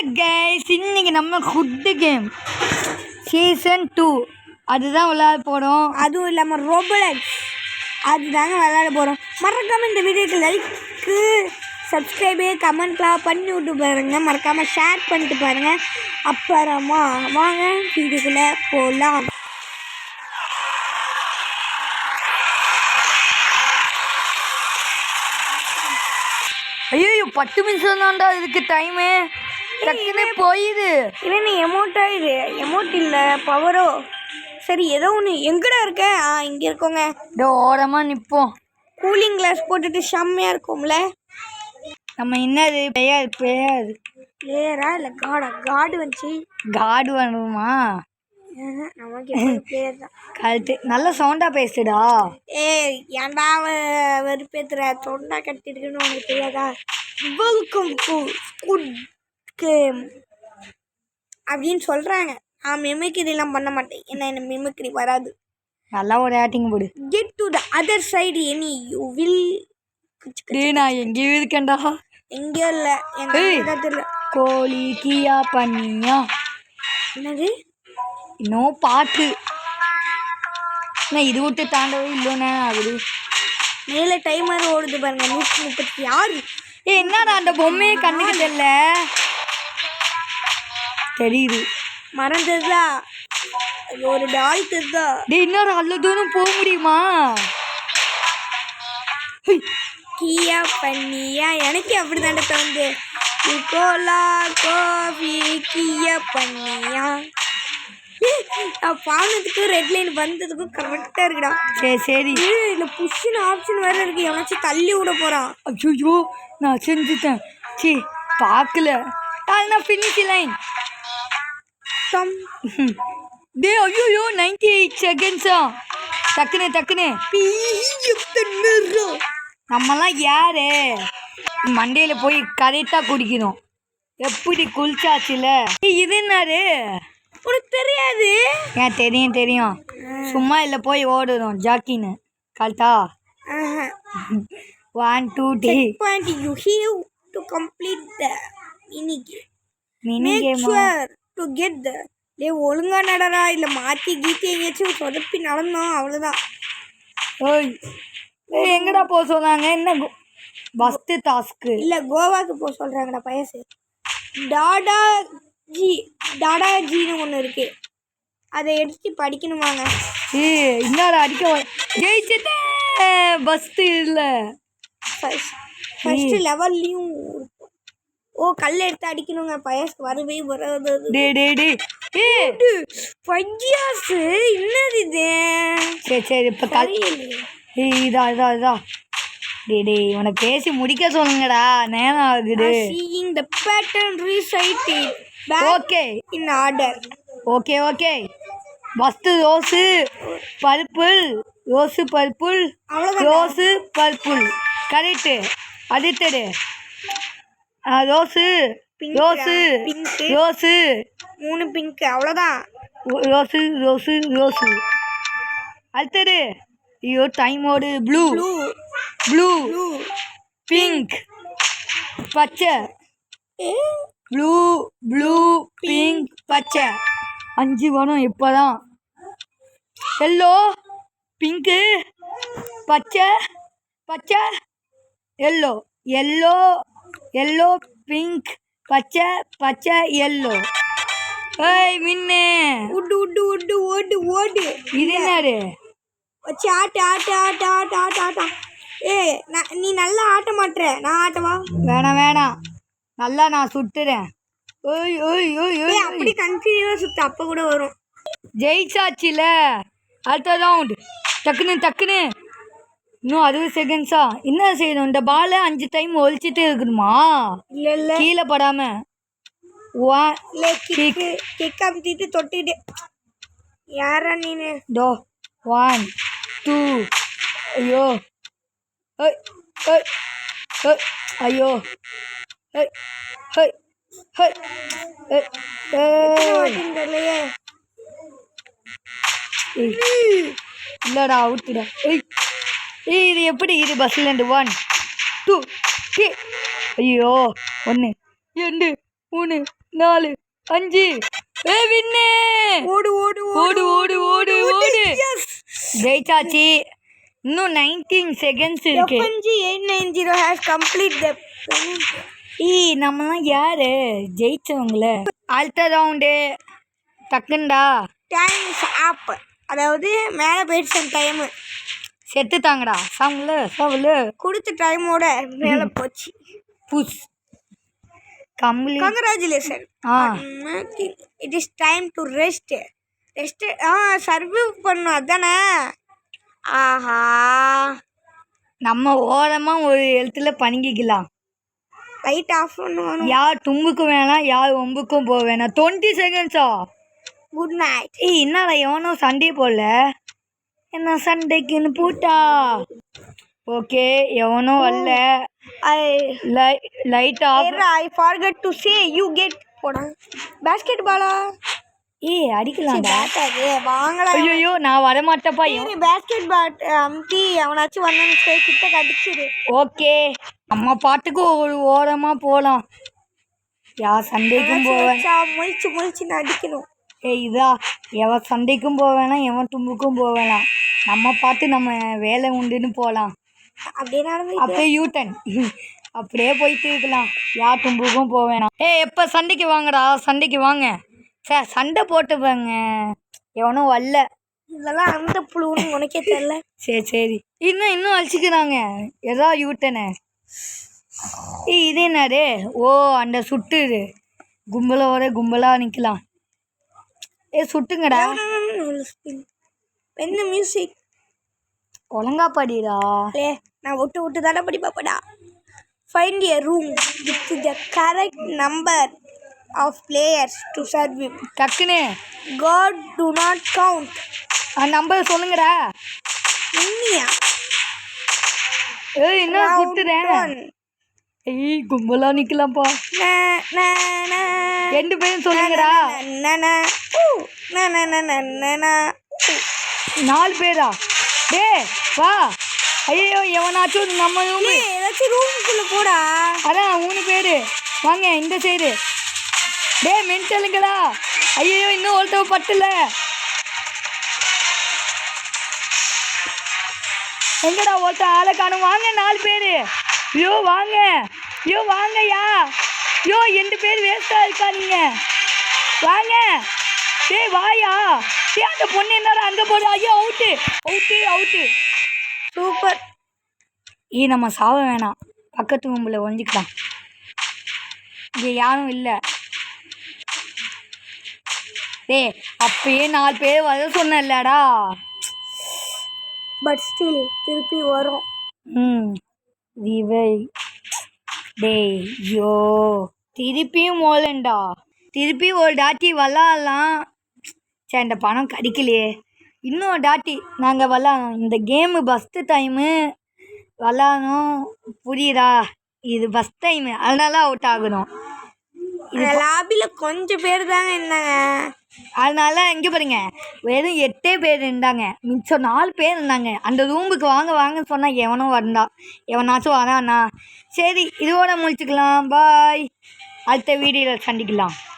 Guys, இன்னைக்கு நம்ம food game season 2 அதுதான் விளையாட போகிறோம். அதுவும் இல்லாமல் ரோப்ளக்ஸ் அதுதாங்க விளையாட போகிறோம். மறக்காமல் இந்த வீடியோக்கு லைக்கு சப்ஸ்கிரைபு கமெண்ட்லாம் பண்ணி விட்டு பாருங்கள். மறக்காமல் ஷேர் பண்ணிட்டு பாருங்கள். அப்புறமா வாங்க வீடியோக்குள்ளே போகலாம். ஐயோ 10 நிமிஷம் தான்டா இதுக்கு டைமு. டக்குன்னு போயிது. இவன் எமௌண்ட் ஆயிடு. எமௌண்ட் இல்லை பவரோ. சரி ஏதோ ஒன்று. எங்கடா இருக்க? இங்கே இருக்கோங்க. இதோ ஓரமாக நிற்போம். கூலிங் கிளாஸ் போட்டுட்டு செம்மையாக இருக்கும்ல. நம்ம என்னது பெயாது பிளேயரா இல்லை காடா? காடு வந்துச்சு. காடு வேணுமா? நமக்கு பிளேயர் தான். கழுத்து நல்ல சவுண்டாக பேசுடா. ஏன்டா வெறுப்பேத்துற? தொண்டா கட்டிருக்குன்னு உனக்கு தெரியாதா? வெல்கம் டு குட் கேம் அப்படின்னு சொல்கிறாங்க. நான் மிமிக்ரிலாம் பண்ண மாட்டேன். என்ன மிமிக்ரி வராது. நல்லா ஒரு ஆக்டிங் போடு. Get to the other side any you will. நான் எங்கேயோ இருக்கேன்டா. எங்கேயோ இல்லை, எங்க தெரியல. கோழி கியா பண்ணியா என்னது இன்னும் பாட்டு. நான் இது விட்டு தாண்டவே இல்லைண்ணே. ஆகுது மேலே டைமர் ஓடுது பாருங்க. 136. என்னடா அந்த பொம்மையை கண்ணுக்கு தெரியல. தெரியுது. மறந்துதா ஒரு டால் தெரிதா? என்னடா அவ்வளோ தூரம் போக முடியுமா? கியா பண்ணியா எனக்கு அப்படி தாண்ட தோணுது. கோலா கோபி கியா பண்ணியா. பாவனத்துக்கு ரெட் லைன் வந்ததுக்கும் கரெக்டாக இருக்குடா. சரி இல்லை புஷ்ஷுன்னு ஆப்ஷன் வேறு இருக்குது. எவனாச்சும் தள்ளி விட போகிறான். ஐயோ நான் செஞ்சுட்டேன். சரி பார்க்கல. நான் ஃபினிஷ் லைன் டே. ஐயோ 98 செகண்ட்ஸா. டக்குன்னு நம்மலாம் யாரு? மண்டையில் போய் கரெக்டாக குடிக்கணும். எப்படி குளிச்சாச்சுல. இது என்னாரு உனக்கு தெரியாது? ஏன் தெரியும். சும்மா இல்லை போய் ஓடுறோம் ஜாக்கின்னு கரெக்டா. 1 2 3 you have to complete the mini game sure to get the. ஒழுங்கா நடடா. இல்லை மாற்றி கீத்தி எங்கேயாச்சும் சொதப்பி நடந்தோம் அவ்வளோதான். ஓய் எங்கடா போக சொன்னாங்க? என்ன பஸ்ட்டு டாஸ்க்கு இல்லை கோவாக்கு போக சொல்கிறாங்கடா பயசு. டாடாஜின்னு ஒன்று இருக்கு. அதை எடுத்து படிக்கணுமாங்க. இன்னொரு அடிக்க ஜெயிச்சுட்டேன். பஸ்ட்டு இல்லை ஃபஸ்ட்டு லெவல்லையும். ஓ கல் எடுத்து அடிக்கணுங்க. பயசு வரவே வராது. பையாசு என்னது இது? சரி இப்போ இதா டே உனக்கு பேசி முடிக்க சொல்லுங்கடா. நேரம் ஆகுது. Seeing the pattern recite it back okay in order. Okay first rose purple rose purple correct. அடுத்தது ரோஸு 3 பிங்க் அவ்வளோதான். ரோஸு அடுத்தது. ஐயோ டைம் ஓடு. ப்ளூ பிங்க் பச்சை. ப்ளூ பிங்க் பச்சை 5 வரும் இப்போதான். எல்லோ பிங்க்கு பச்சை எல்லோ பிங்க் பச்சை எல்லோ. ஏய் மின்னு ஓடு. இது என்னது? வச்சு ஆட்டு. நீ நல்லா ஆட்ட மாட்டுற. நான் ஆட்டவா? வேணாம் நல்லா நான் சுட்டுறேன். ஓய் அப்படி கன்ஃபியூஸாக சுற்று அப்போ கூட வரும். ஜெயிச்சாச்சுல. அடுத்த ரவுண்டு. டக்குன்னு இன்னும் 60 செகண்ட்ஸா. என்ன செய்யணும்? இந்த பாலை 5 டைம் ஒழிச்சிட்டே இருக்கணுமா? இல்லை கீழே படாம கிக் அமுத்திட்டு தொட்டிட்டு. யாரா நீனு? 1 2 ஐயோ ஐயோ இல்லடா அவுட்டுடா. இது எப்படி? இது பஸ்லேருந்து 1 2 3 ஐயோ 1 2 3 4 5 வின்னு. ஓடு ஓடு ஓடு ஓடு ஓடு ஓடு. ஜெயிச்சாச்சு. இன்னும் 19 செகண்ட்ஸ் இருக்கு. FNG890 has complete the நம்மலாம் யாரு ஜெயிச்சவங்கள. அடுத்த ரவுண்டு டக்குண்டா. Time is up. அதாவது மேலே போயிடுச்சு டைமு. செத்துட்டாங்கடா. சாவுல கொடுத்த டைமோட மேலே போச்சு. Push congratulation. It is time to rest. Survive பண்ணும் அதானே. ஆஹா நம்ம ஓரமாக ஒரு எழுத்துல பணிக்கலாம். லைட் ஆஃப் பண்ணுவாங்க. யார் தும்புக்கும் வேணாம், யார் ஒம்புக்கும் போக வேணாம். 20 செகண்ட்ஸா. Good night. என்னடா எவனோ சண்டே போடல. என்ன சண்டைக்குன்னு போட்டா. ஓகே எவனோ வரல. Light off. I forgot to say you get போடா பாஸ்கெட் பாலா. அடிக்கலாம். வாங்கடா. ஐயோ நான் வரமாட்டேப்பா. பாஸ்கெட் பால் அமுத்தி அவனாச்சும் வந்தான்னு கிட்ட கடிச்சிடு. ஓகே நம்ம பாட்டுக்கு ஒரு ஓரமாக போகலாம். யார் சண்டைக்கும் போவேன். முழிச்சு அடிக்கணும். இதா எவன் சண்டைக்கும் போவேனா, எவன் தும்புக்கும் போவேலாம். நம்ம பாட்டு நம்ம வேலை உண்டுன்னு போகலாம். அப்படியே யூட்டன் அப்படியே போயிட்டு இருக்கலாம். யார் தும்புக்கும் போவேனா. எப்போ சண்டைக்கு வாங்கடா, சண்டைக்கு வாங்க. சார் சண்டை போட்டுப்பாங்க. எவனும் வரல. இதெல்லாம் அந்த புழுன்னு உனக்கே தெரியல. சரி இன்னும் அழிச்சிக்கிறாங்க. ஏதா யூட்டனே. இது என்னது. அந்த சுட்டுது. கும்பலாக நிற்கலாம். சுட்டுங்கடா. என்ன மியூசிக் ஒழுங்கா படிடா. நான் விட்டு தானே படிப்பாப்படா. Find a room with the correct number of players to survive. டக்குனே God do not count. Number சொல்லுங்கடா. இன்னியா என்ன சுட்டுறேன். கும்பலா நிக்கலாம்ப்பா. 2 பேரும் சொல்லுங்கடா. 4 பேரா. வா. ஐயோ எவனாச்சும் நம்ம ஏதாச்சும் ரூமுக்குள்ள போடா. அதான் 3 பேரு வாங்க இந்த சைடு. மென்டலுங்களா. ஐயோ இன்னும் ஒருத்தவ பட்டல. எங்கடா ஒருத்த ஆளை காணும். வாங்க 4 பேரு. வாங்கய்யா. 2 பேர் வேஸ்டா இருக்கா நீங்க. வாங்க. வாயா. அந்த பொண்ணு என்னடா அங்க போடு. ஐயோ அவுட்டு. சூப்பர். நம்ம சாவ வேணாம். பக்கத்து ரூம்ல ஒழிஞ்சிக்கலாம். இங்க யாரும் இல்லை. அப்பயே 4 பேர் வர சொன்னலடா. பட் ஸ்டில் திருப்பி வரும். திருப்பியும் ஓலண்டா. திருப்பி ஒரு டாட்டி விளாட்லாம். சரி இந்த பணம் கிடைக்கலையே. இன்னும் டாட்டி நாங்கள் விளாட்றோம். இந்த கேமு ஃபஸ்ட்டு டைமு விளாட்றோம். புரியுதா. இது ஃபஸ்ட் டைமு அதனால அவுட் ஆகணும். லாபியில் கொஞ்சம் பேர் தாங்க இருந்தாங்க. அதனால இங்கே பாருங்க வெறும் 8 பேர் இருந்தாங்க. மிச்சம் 4 பேர் இருந்தாங்க. அந்த ரூமுக்கு வாங்கன்னு சொன்னால் எவனும் வந்தா. எவனாச்சும் வரானா. சரி இதோட முடிச்சுக்கலாம். பாய். அடுத்த வீடியோவில் சந்திக்கலாம்.